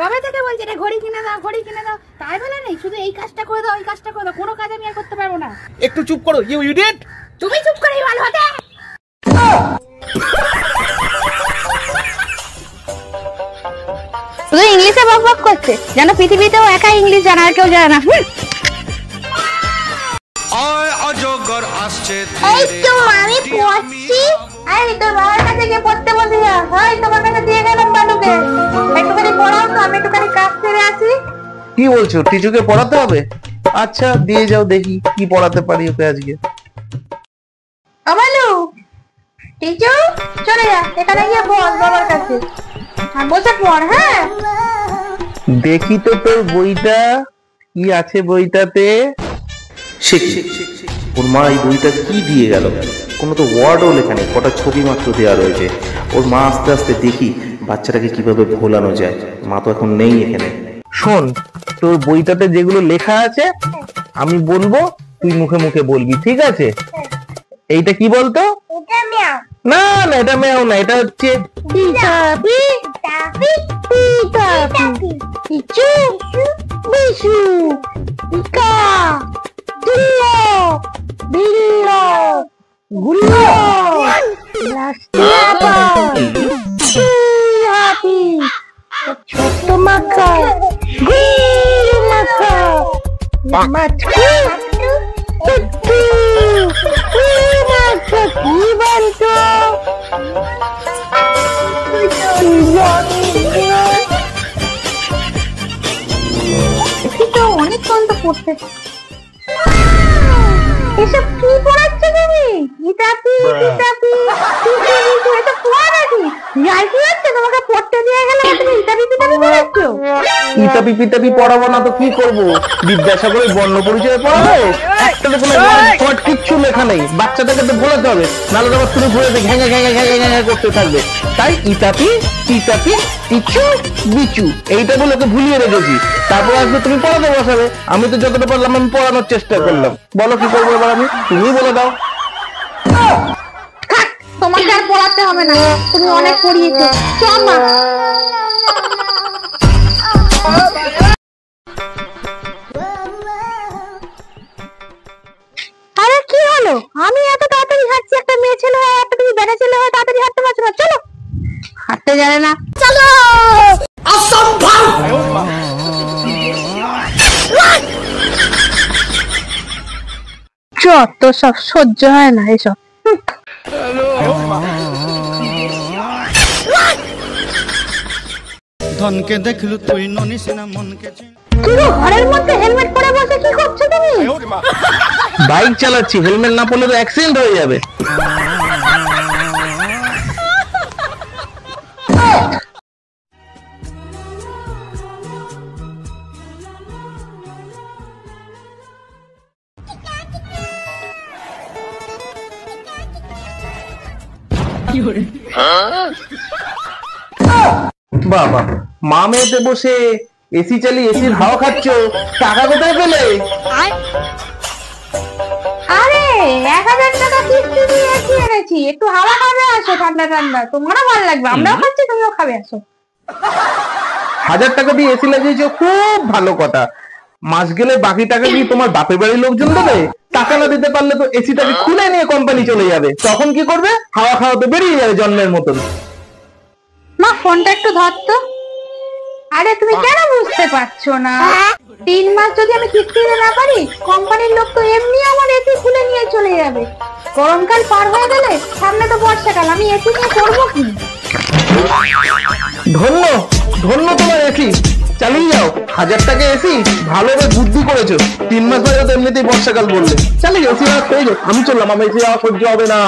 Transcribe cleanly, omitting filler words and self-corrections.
কবে থেকে বলছি রে ঘড়ি কিনে দাও, ঘড়ি কিনে দাও, তাই বলে নেই শুধু এই কাজটা করে দাও, এই কাজটা করে দাও, কোনো কাজ আমি আর করতে পারবো না। একটু চুপ করো ইউ ইডিয়েট। তুমি চুপ করেই ভালো হতে। শুধু ইংলিশে বকবক করছে, যেন পৃথিবীতেও একা ইংলিশ জানা আর কেউ জানে না। এই তো আমি পড়ছি। আরে তোর বাবার কাছে গিয়ে পড়তে বসে যা। হয় তোমার কাছে দিয়ে গেলাম বালুকে, একটুখানি পড়াও তো, আমি একটুখানি কাজ সেরে আছি। কি বলছো, টিচুকে পড়াতে হবে? আচ্ছা দিয়ে যাও, দেখি কি পড়াতে পারি ওকে আজকে। আমালু, টিচু চলে যা, এখানে গিয়ে বল বাবার কাছে, আর বসে পড়। হ্যাঁ দেখি তো তোর বইটা কি আছে বইটাতে। ওর মা এই বইটা কি দিয়ে গেল, কোনো তো ওয়ার্ডও লেখা নেই, কটা ছবি মাত্র দেওয়া রয়েছে। ওর মা আস্তে আস্তে দেখি বাচ্চাটাকে কিভাবে ভোলানো যায়। মা তো এখন নেই এখানে। শোন, তোর বইটাতে যেগুলো লেখা আছে আমি বলবো, তুই মুখে মুখে বলবি, ঠিক আছে? এইটা কি বলতো? না না, এটা ম্যাও না, এটা হচ্ছে ছোট্ট মাকা অনেকক্ষণ তো পড়তে। এসব কি পড়াচ্ছ তুমি? ইতাপি ইতাপি এটা পড়া নাকি? যাই কি হচ্ছে, তোমাকে পড়তে দিয়ে গেলে তুমি ইতাপি পিতাপি পড়াচ্ছ? ইতাপি পিতাপি পড়াবো না তো কি করবো? বিদ্যাসাগরের বর্ণ পরিচয় পড়াবো? একটা তো কোনো কিচ্ছু লেখা নেই, বাচ্চাটাকে তো বলাতে হবে, নাহলে আবার তুমি ঘুরে ঘ্যাঙা ঘ্যাঙা ঘ্যাঙা ঘ্যাঙা করতে থাকবে। তাই ইতাপি পিতাপি পিচু বিচু এইটা বলে ওকে ভুলিয়ে রেখেছি। তারপর আসবে তুমি পড়াতে বসাবে। আমি তো যতটা পারলাম আমি পড়ানোর চেষ্টা করলাম। বলো কি করবো এবার আমি, তুমি বলে দাও। তোমাকে আর পড়াতে হবে না, তুমি অনেক পড়িয়েছো। চল মা। আরে কি হলো? আমি এত তাড়াতাড়ি হাঁটছি, একটা মেয়ে ছেলে হয়, একটা তুমি বেটা ছেলে হয়, তাড়াতাড়ি হাঁটতে পারছো না? চলো। হাঁটতে জানে না, চলো। অসম্ভব। যত সব সহ্য হয় না এসব। ধনকে দেখলু তুই ননিস না মনকে। কি গো, ঘরের মধ্যে হেলমেট পরে বসে কি করছো তুমি? বাইক চালাচ্ছি, হেলমেট না পরলে তো অ্যাক্সিডেন্ট হয়ে যাবে। বাবা, মা মেয়েতে বসে এসি চালিয়ে এসির হাওয়া খাচ্ছ, টাকা কোথায় পেলে? আরে 1000 টাকা কিস্তি দিয়ে এসি এনেছি, একটু হাওয়া খাবে আসো, ঠান্ডা ঠান্ডা, তোমারও ভালো লাগবে, আমরাও খাচ্ছি, তুমিও খাবে, আসো। 1000 টাকা দিয়ে এসি লাগিয়েছো, খুব ভালো কথা। মাস গেলে বাকি টাকা কি তোমার বাপের বাড়ির লোকজন দেবে? টাকা না দিতে পারলে তো এসিটাকে খুলে নিয়ে কোম্পানি চলে যাবে, তখন কি করবে? হাওয়া খাওয়া তো বেরিয়ে যাবে জন্মের মতন। মা ফোনটা একটু ধরতো। আরে তুমি কেন বুঝতে পারছো না? 3 মাস যদি আমি কিস্তি দিতে না পারি, কোম্পানির লোক তো এমনি আমার এসি খুলে নিয়ে চলে যাবে। গরমকাল পার হয়ে গেলে সামনে তো বর্ষাকাল, আমি এসি নিয়ে করবো কি? ধন্য ধন্য তোমার এসি, চালিয়ে যাও। 1000 টাকা এসি, ভালোভাবে বুদ্ধি করেছো। 3 মাস ধরে তো এমনিতেই বর্ষাকাল বললে, চালিয়ে যাও, এসি হয়ে যাও। আমি চললাম, আমার এসি সহ্য হবে না।